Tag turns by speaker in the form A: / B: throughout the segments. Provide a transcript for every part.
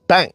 A: Bang!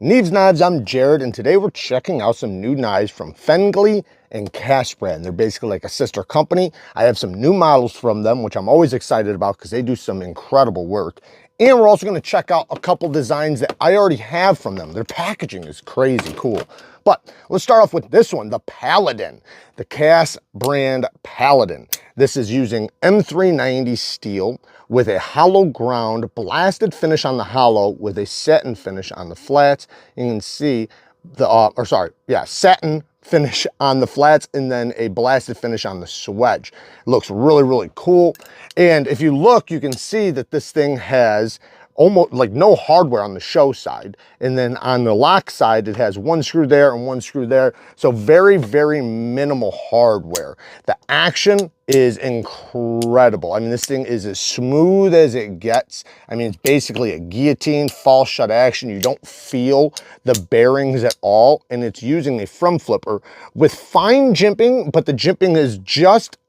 A: Neeves Knives, I'm Jared, and today we're checking out some new knives from FENGLI and KASS brand. They're basically like a sister company. I have some new models from them, which I'm always excited about because they do some incredible work. And we're also going to check out a couple designs that I already have from them. Their packaging is crazy cool. But let's start off with this one, the Paladin, the KASS brand Paladin. This is using M390 steel with a hollow ground, blasted finish on the hollow with a satin finish on the flats. You can see the, satin finish on the flats and then a blasted finish on the swedge. It looks really, really cool. And if you look, you can see that this thing has almost like no hardware on the show side. And then on the lock side, it has one screw there and one screw there. So very, very minimal hardware. The action is incredible. I mean, this thing is as smooth as it gets. I mean, it's basically a guillotine false shut action. You don't feel the bearings at all. And it's using a front flipper with fine jimping, but the jimping is just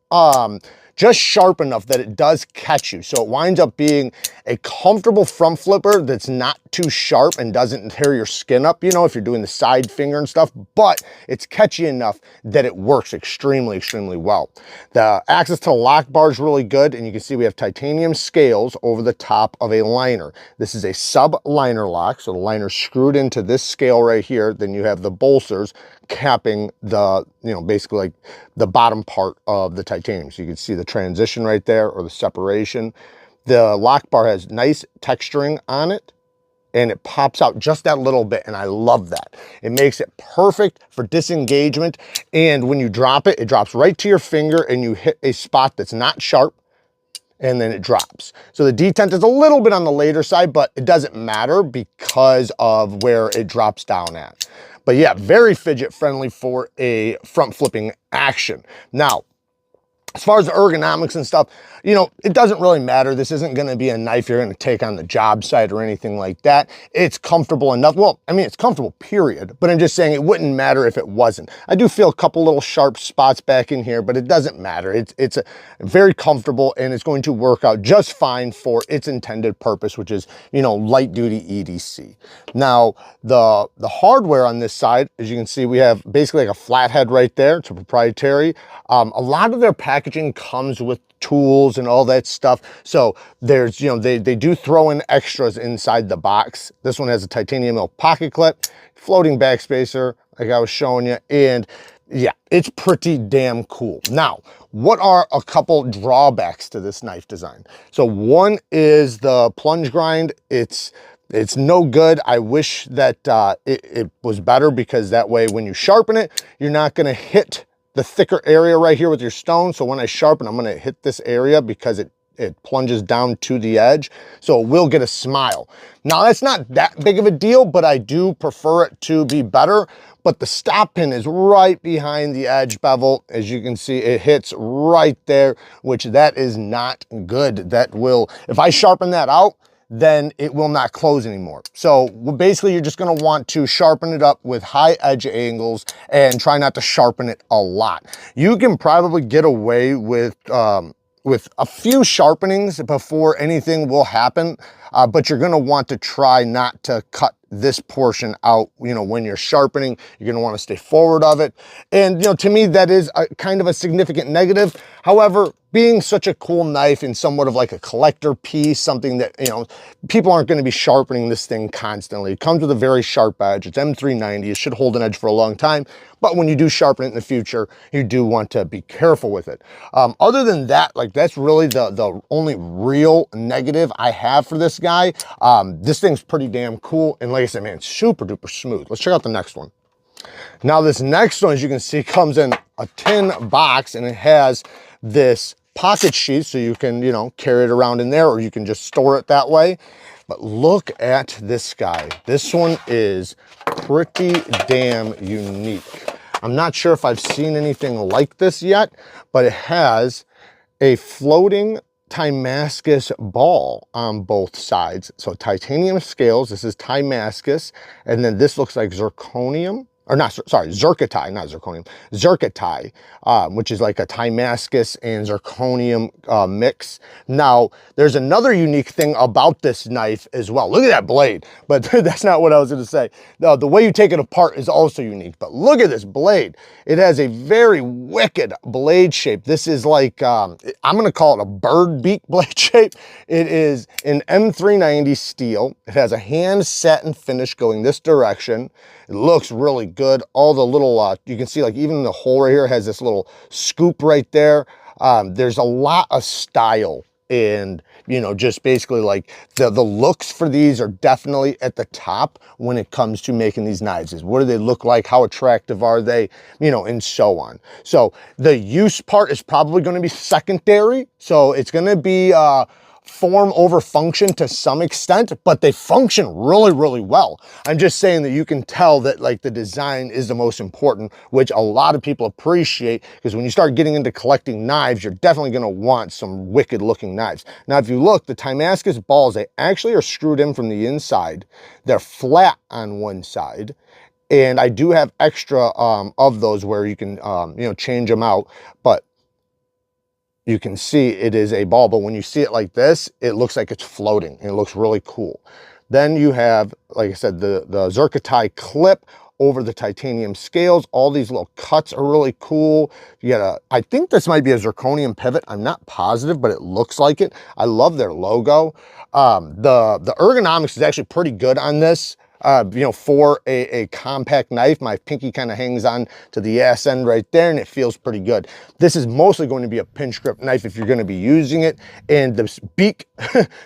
A: sharp enough that it does catch you. So it winds up being a comfortable front flipper that's not too sharp and doesn't tear your skin up, you know, if you're doing the side finger and stuff, but it's catchy enough that it works extremely, extremely well. The access to the lock bar is really good, and you can see we have titanium scales over the top of a liner. This is a sub liner lock, so the liner's screwed into this scale right here. Then you have the bolsters capping the, basically like the bottom part of the titanium. So you can see the transition right there, or the separation. The lock bar has nice texturing on it, and it pops out just that little bit, and I love that. It makes it perfect for disengagement, and when you drop it, it drops right to your finger, and you hit a spot that's not sharp, and then it drops. So the detent is a little bit on the later side, but it doesn't matter because of where it drops down at. But yeah, very fidget friendly for a front flipping action. Now, as far as the ergonomics and stuff, it doesn't really matter. This isn't going to be a knife you're going to take on the job site or anything like that. It's comfortable enough. Well, I mean, it's comfortable, period. But I'm just saying it wouldn't matter if it wasn't. I do feel a couple little sharp spots back in here, but it doesn't matter. It's very comfortable, and it's going to work out just fine for its intended purpose, which is, light duty EDC. Now, the hardware on this side, as you can see, we have basically like a flathead right there. It's a proprietary. A lot of their packaging comes with tools and all that stuff. So there's, they do throw in extras inside the box. This one has a titanium pocket clip, floating backspacer, like I was showing you. And yeah, it's pretty damn cool. Now, what are a couple drawbacks to this knife design? So one is the plunge grind. It's no good. I wish that it was better, because that way when you sharpen it, you're not going to hit the thicker area right here with your stone. So when I sharpen, I'm going to hit this area because it plunges down to the edge. So it will get a smile. Now, that's not that big of a deal, but I do prefer it to be better. But the stop pin is right behind the edge bevel. As you can see, it hits right there, which that is not good. That will, if I sharpen that out, then it will not close anymore. So basically, you're just going to want to sharpen it up with high edge angles and try not to sharpen it a lot. You can probably get away with a few sharpenings before anything will happen, but you're going to want to try not to cut this portion out. When you're sharpening, you're going to want to stay forward of it. And to me, that is kind of a significant negative. However, being such a cool knife and somewhat of like a collector piece, something that, people aren't going to be sharpening this thing constantly. It comes with a very sharp edge. It's M390. It should hold an edge for a long time. But when you do sharpen it in the future, you do want to be careful with it. Other than that, like, that's really the only real negative I have for this guy. This thing's pretty damn cool. And like I said, man, it's super duper smooth. Let's check out the next one. Now, this next one, as you can see, comes in a tin box, and it has this pocket sheath, so you can, carry it around in there, or you can just store it that way. But look at this guy. This one is pretty damn unique. I'm not sure if I've seen anything like this yet, but it has a floating Damascus ball on both sides. So titanium scales, this is Damascus, and then this looks like zirconium. or not, sorry, zircotite, not zirconium, zircotite, which is like a Damascus and zirconium mix. Now, there's another unique thing about this knife as well. Look at that blade, but that's not what I was gonna say. No, the way you take it apart is also unique, but look at this blade. It has a very wicked blade shape. This is like, I'm gonna call it a bird beak blade shape. It is an M390 steel. It has a hand satin finish going this direction. It looks really good. All the little, you can see like even the hole right here has this little scoop right there. There's a lot of style and, you know, just basically like the looks for these are definitely at the top when it comes to making these knives. Is what do they look like? How attractive are they? You know, and so on. So the use part is probably going to be secondary. So it's going to be, form over function to some extent, but they function really, really well. I'm just saying that you can tell that like the design is the most important, which a lot of people appreciate, because when you start getting into collecting knives, you're definitely going to want some wicked looking knives. Now, if you look, the Damascus balls, they actually are screwed in from the inside. They're flat on one side. And I do have extra of those where you can, you know, change them out, but you can see it is a ball, but when you see it like this, it looks like it's floating and it looks really cool. Then you have, like I said, the zircotite clip over the titanium scales. All these little cuts are really cool. You got I think this might be a zirconium pivot. I'm not positive, but it looks like it. I love their logo. The ergonomics is actually pretty good on this. You know, for a compact knife, my pinky kind of hangs on to the ass end right there and it feels pretty good. This is mostly going to be a pinch grip knife if you're going to be using it. And this beak,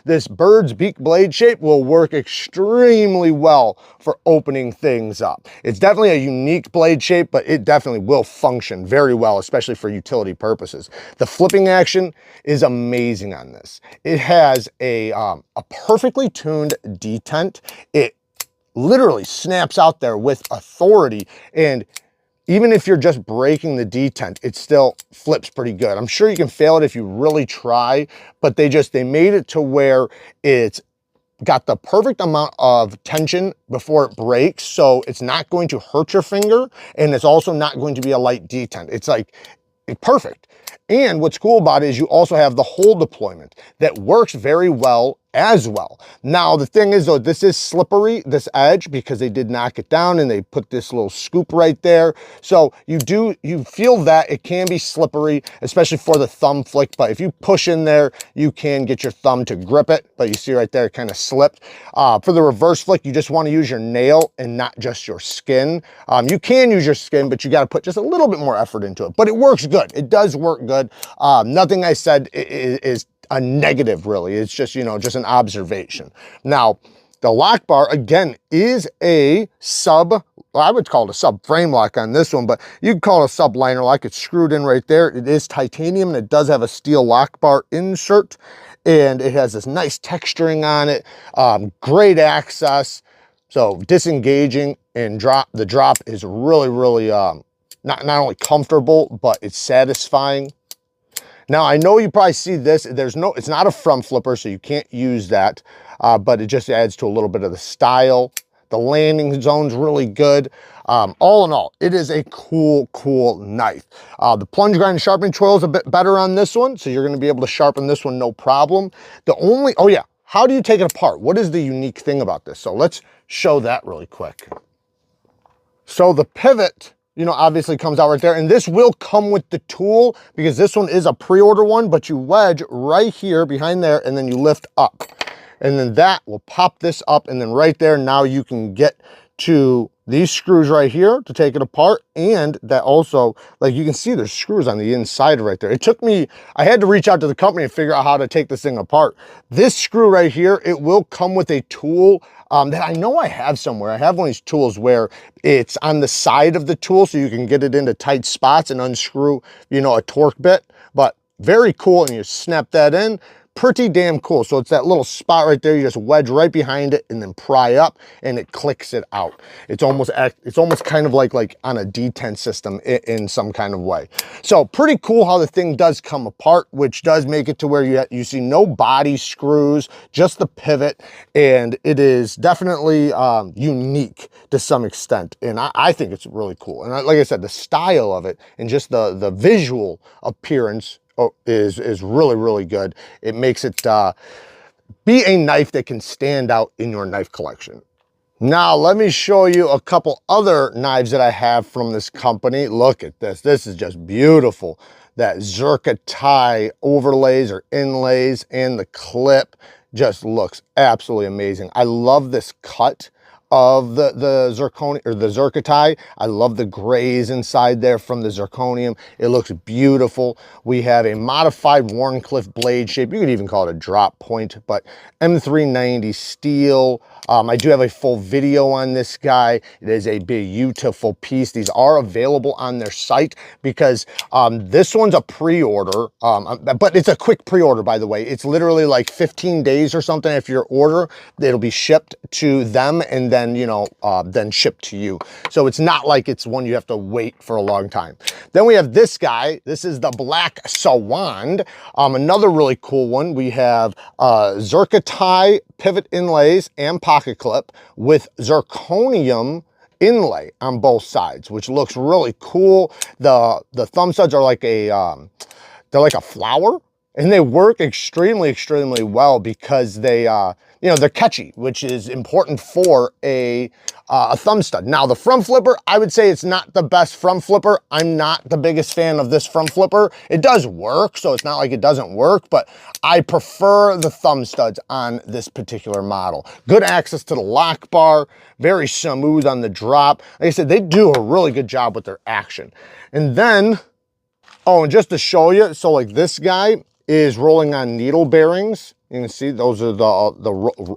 A: this bird's beak blade shape will work extremely well for opening things up. It's definitely a unique blade shape, but it definitely will function very well, especially for utility purposes. The flipping action is amazing on this. It has a perfectly tuned detent. It literally snaps out there with authority, and even if you're just breaking the detent, it still flips pretty good. I'm sure you can fail it if you really try, but they made it to where it's got the perfect amount of tension before it breaks, so it's not going to hurt your finger, and it's also not going to be a light detent. It's like perfect. And what's cool about it is you also have the hole deployment that works very well as well. Now, the thing is though, this is slippery, this edge, because they did knock it down and they put this little scoop right there. So you feel that it can be slippery, especially for the thumb flick, but if you push in there, you can get your thumb to grip it, but you see right there, it kind of slipped. For the reverse flick, you just want to use your nail and not just your skin. You can use your skin, but you got to put just a little bit more effort into it, but it works good. It does work good. Nothing I said is a negative, really. It's just, you know, just an observation. Now, the lock bar, again, is a sub, well, I would call it a sub frame lock on this one, but you can call it a sub liner lock. It's screwed in right there. It is titanium, and it does have a steel lock bar insert, and it has this nice texturing on it. Great access. So disengaging and the drop is really, really not only comfortable, but it's satisfying. Now, I know you probably see this. It's not a front flipper, so you can't use that, but it just adds to a little bit of the style. The landing zone's really good. All in all, it is a cool, cool knife. The plunge grind and sharpening choil is a bit better on this one, so you're gonna be able to sharpen this one no problem. Oh yeah, how do you take it apart? What is the unique thing about this? So let's show that really quick. So the pivot, you know, obviously comes out right there, and this will come with the tool because this one is a pre-order one, but you wedge right here behind there and then you lift up, and then that will pop this up, and then right there, now you can get to these screws right here to take it apart. And that also, like you can see there's screws on the inside right there. It took me, I had to reach out to the company and figure out how to take this thing apart. This screw right here, it will come with a tool that I know I have somewhere. I have one of these tools where it's on the side of the tool so you can get it into tight spots and unscrew, you know, a torque bit, but very cool. And you snap that in, pretty damn cool. So it's that little spot right there. You just wedge right behind it and then pry up and it clicks it out. It's almost kind of like on a detent system in some kind of way. So pretty cool how the thing does come apart, which does make it to where you see no body screws, just the pivot, and it is definitely unique to some extent, and I think it's really cool. And like I said, the style of it and just the visual appearance is really, really good. It makes it be a knife that can stand out in your knife collection. Now, let me show you a couple other knives that I have from this company. Look at this. This is just beautiful. That zirconia overlays or inlays and the clip just looks absolutely amazing. I love this cut of the zirconia or the zirconia. I love the grays inside there from the zirconium. It looks beautiful. We have a modified Wharncliffe blade shape. You could even call it a drop point, but M390 steel. I do have a full video on this guy. It is a beautiful piece. These are available on their site because this one's a pre-order, but it's a quick pre-order, by the way. It's literally like 15 days or something after your order. It'll be shipped to them and then, you know, then shipped to you. So it's not like it's one you have to wait for a long time. Then we have this guy. This is the Black Swan. Another really cool one. We have zirconia pivot inlays and pocket clip with zirconium inlay on both sides, which looks really cool. The thumb studs are like a they're like a flower, and they work extremely well because they you know, they're catchy, which is important for a thumb stud. Now, the front flipper, I would say it's not the best front flipper. I'm not the biggest fan of this front flipper. It does work, so it's not like it doesn't work, but I prefer the thumb studs on this particular model. Good access to the lock bar, very smooth on the drop. Like I said, they do a really good job with their action. And then, oh, and just to show you, so like this guy is rolling on needle bearings. You can see those are the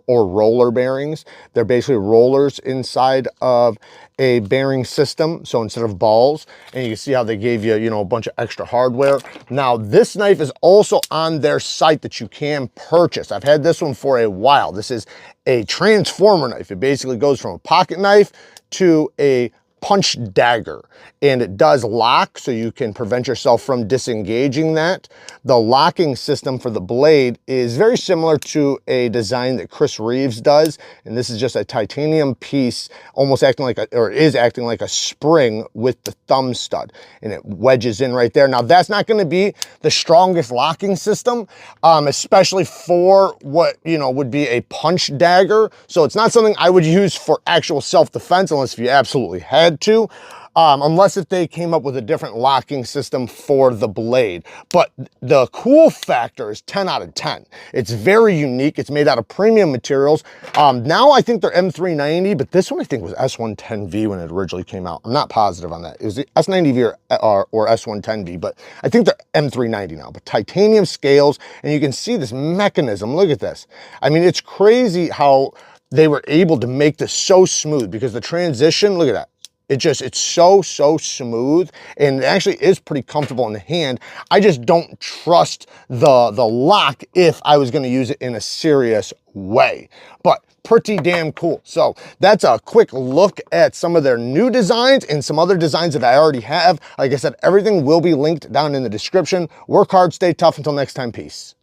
A: roller bearings. They're basically rollers inside of a bearing system. So instead of balls, and you can see how they gave you, you know, a bunch of extra hardware. Now, this knife is also on their site that you can purchase. I've had this one for a while. This is a transformer knife. It basically goes from a pocket knife to a punch dagger, and it does lock, so you can prevent yourself from disengaging that. The locking system for the blade is very similar to a design that Chris Reeves does, and this is just a titanium piece, almost acting like or is acting like a spring with the thumb stud, and it wedges in right there. Now, that's not going to be the strongest locking system, especially for what, you know, would be a punch dagger, so it's not something I would use for actual self-defense unless if you absolutely had to, unless if they came up with a different locking system for the blade. But the cool factor is 10 out of 10. It's very unique. It's made out of premium materials. Now I think they're M390, but this one I think was S110V when it originally came out. I'm not positive on that. It was the S90V or S110V, but I think they're M390 now. But titanium scales, and you can see this mechanism. Look at this. I mean, it's crazy how they were able to make this so smooth, because the transition, look at that. It's so smooth, and it actually is pretty comfortable in the hand. I just don't trust the lock if I was gonna use it in a serious way, but pretty damn cool. So that's a quick look at some of their new designs and some other designs that I already have. Like I said, everything will be linked down in the description. Work hard, stay tough. Until next time, peace.